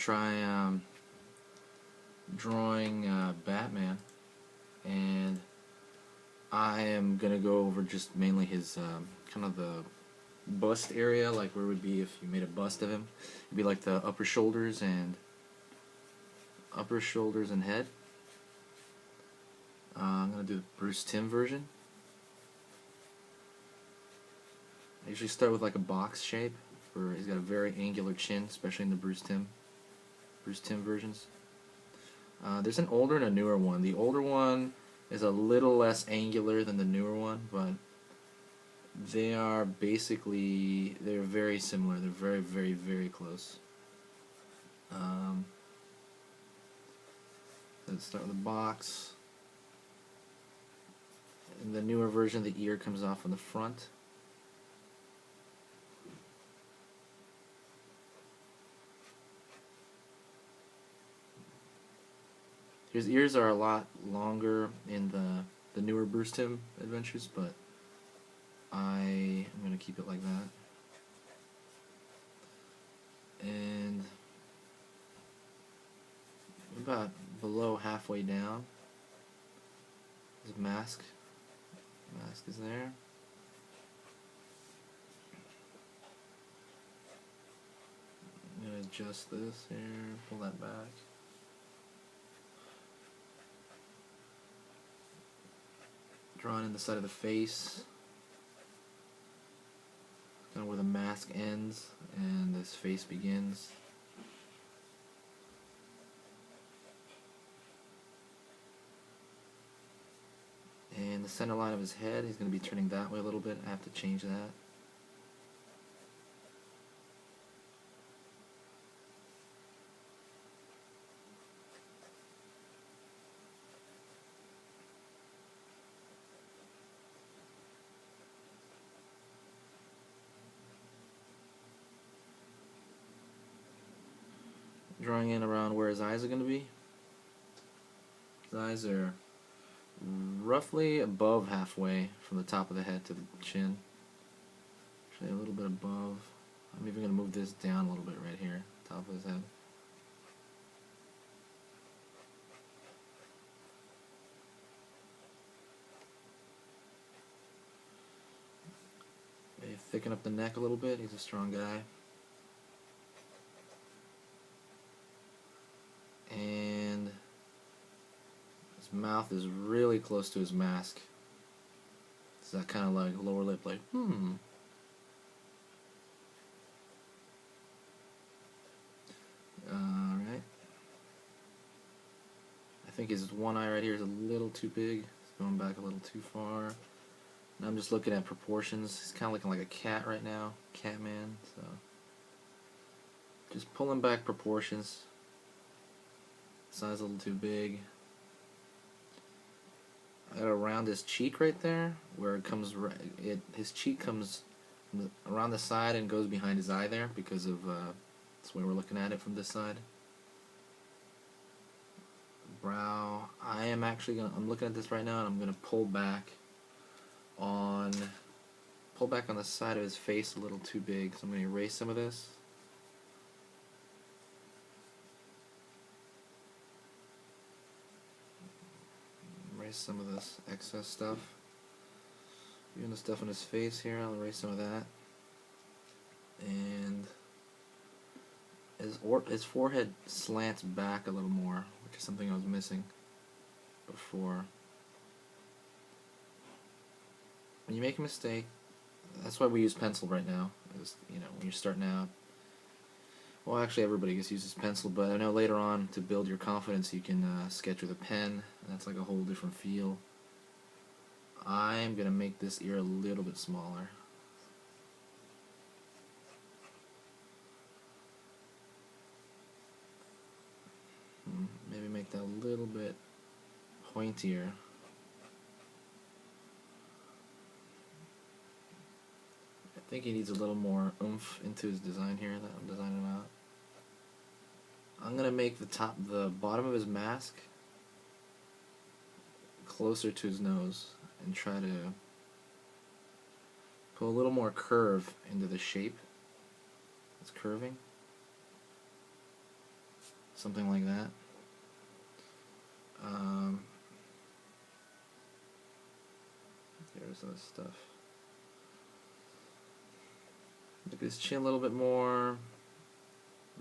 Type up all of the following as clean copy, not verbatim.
try drawing Batman, and I am gonna go over just mainly his kind of the bust area, like where it would be if you made a bust of him. It'd be like the upper shoulders and head. I'm gonna do the Bruce Timm version. I usually start with like a box shape, where he's got a very angular chin, especially in the Bruce Timm versions. There's an older and a newer one. The older one is a little less angular than the newer one, but they are basically, they're very similar. They're very, very, very close. Let's start with the box. In the newer version, the ear comes off on the front. His ears are a lot longer in the newer Bruce Timm adventures, but I'm going to keep it like that. And about below halfway down, his mask is there. I'm going to adjust this here, pull that back. Drawing in the side of the face, kind of where the mask ends and this face begins. And the center line of his head, he's going to be turning that way a little bit. I have to change that. Drawing in around where his eyes are going to be. His eyes are roughly above halfway from the top of the head to the chin. Actually a little bit above. I'm even going to move this down a little bit right here, top of his head. Maybe thicken up the neck a little bit. He's a strong guy. And his mouth is really close to his mask. It's that kind of like lower lip, like, Alright. I think his one eye right here is a little too big. It's going back a little too far. And I'm just looking at proportions. He's kind of looking like a cat right now. Catman. So just pulling back proportions. Size a little too big. Around his cheek right there, where it comes, his cheek comes around the side and goes behind his eye there because of that's the way we're looking at it from this side. Brow. I'm looking at this right now, and I'm gonna pull back on the side of his face a little too big. So I'm gonna erase some of this. Some of this excess stuff. Even the stuff on his face here, I'll erase some of that. And his forehead slants back a little more, which is something I was missing before. When you make a mistake, that's why we use pencil right now. You know, when you're starting out. Well, actually, everybody just uses pencil, but I know later on, to build your confidence, you can sketch with a pen. That's like a whole different feel. I'm going to make this ear a little bit smaller. Maybe make that a little bit pointier. I think he needs a little more oomph into his design here that I'm designing him out. I'm gonna make the bottom of his mask closer to his nose and try to put a little more curve into the shape. It's curving. something like that. There's other stuff. Look at his chin a little bit more.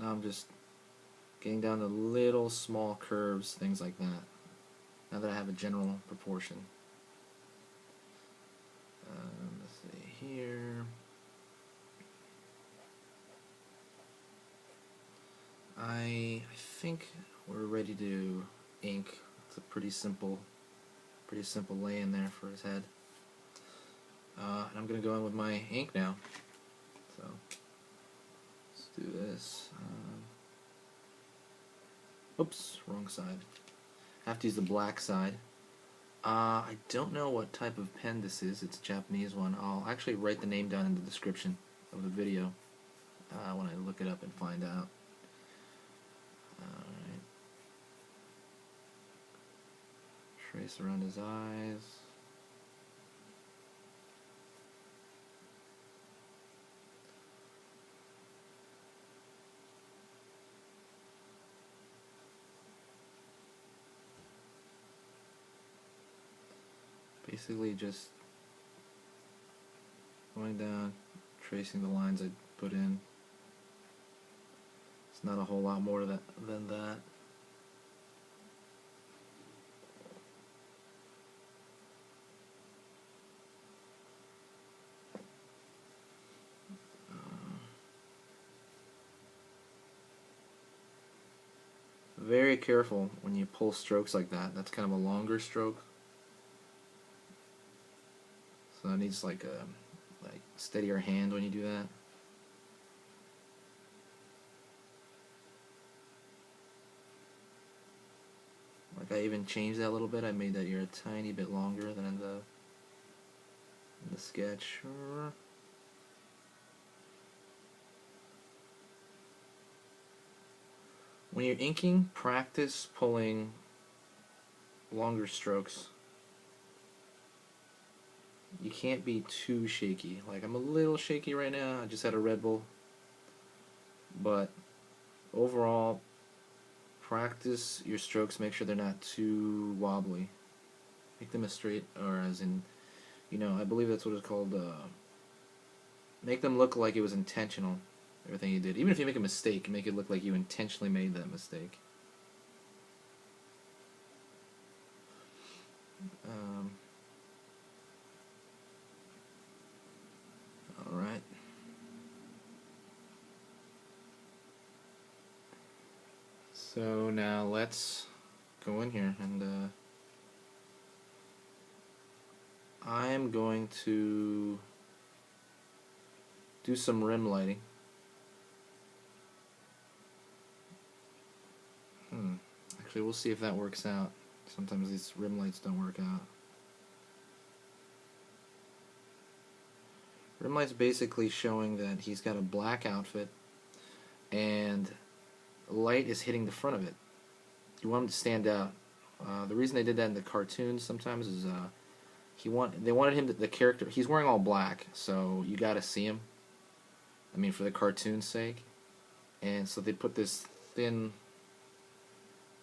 Now I'm just getting down to little small curves, things like that. Now that I have a general proportion. Let's see here. I think we're ready to ink. It's a pretty simple lay in there for his head. And I'm going to go in with my ink now. So let's do this. Oops, wrong side. I have to use the black side. I don't know what type of pen this is. It's a Japanese one. I'll actually write the name down in the description of the video when I look it up and find out. Alright. Trace around his eyes. Basically just going down, tracing the lines I put in. It's not a whole lot more than that. Very careful when you pull strokes like that. That's kind of a longer stroke. So it needs like steadier hand when you do that. Like I even changed that a little bit. I made that ear a tiny bit longer than in the sketch. When you're inking, practice pulling longer strokes. You can't be too shaky. Like I'm a little shaky right now. I just had a Red Bull. But overall, practice your strokes. Make sure they're not too wobbly. Make them as straight, or as in, you know, I believe that's what it's called. Make them look like it was intentional. Everything you did. Even if you make a mistake, make it look like you intentionally made that mistake. Alright. So now let's go in here and I'm going to do some rim lighting. Actually, we'll see if that works out. Sometimes these rim lights don't work out. Rim light's basically showing that he's got a black outfit and light is hitting the front of it. You want him to stand out. The reason they did that in the cartoons sometimes is they wanted him to, the character, he's wearing all black, so you gotta see him. I mean, for the cartoon's sake. And so they put this thin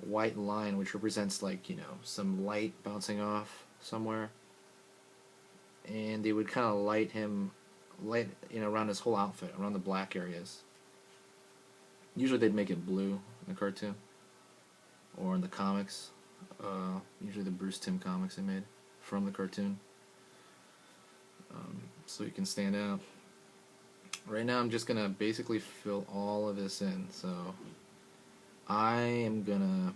white line which represents, like, you know, some light bouncing off somewhere, and they would kind of light, you know, around his whole outfit, around the black areas. Usually they'd make it blue in the cartoon or in the comics, usually the Bruce Timm comics they made from the cartoon, so you can stand out. Right now I'm just gonna basically fill all of this in, so I am gonna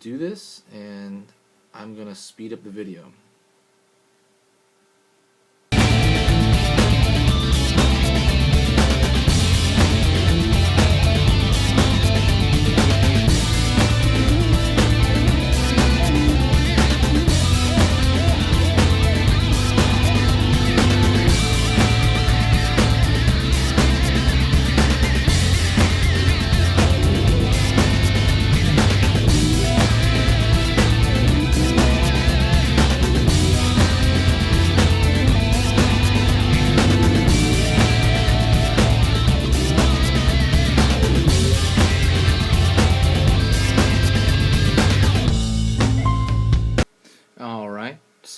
do this and I'm gonna speed up the video.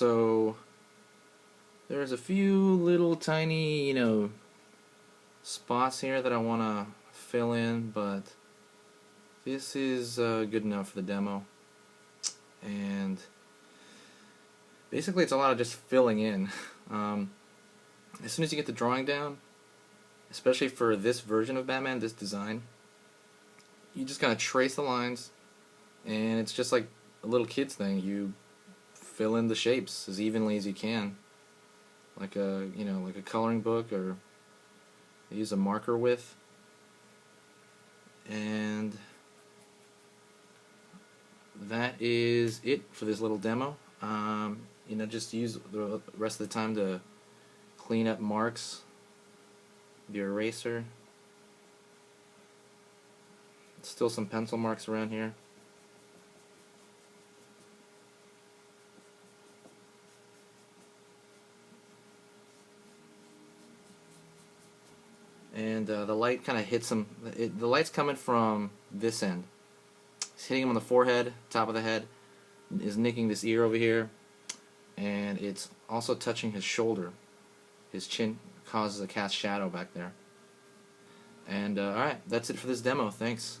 so there's a few little tiny, spots here that I want to fill in, but this is good enough for the demo. And basically it's a lot of just filling in. As soon as you get the drawing down, especially for this version of Batman, this design, you just kind of trace the lines, and it's just like a little kid's thing. You fill in the shapes as evenly as you can, like a like a coloring book, or use a marker with. And that is it for this little demo. Just use the rest of the time to clean up marks with your eraser. Still some pencil marks around here. And the light kind of hits him. The light's coming from this end. It's hitting him on the forehead, top of the head, is nicking this ear over here, and it's also touching his shoulder. His chin causes a cast shadow back there. And alright, that's it for this demo. Thanks.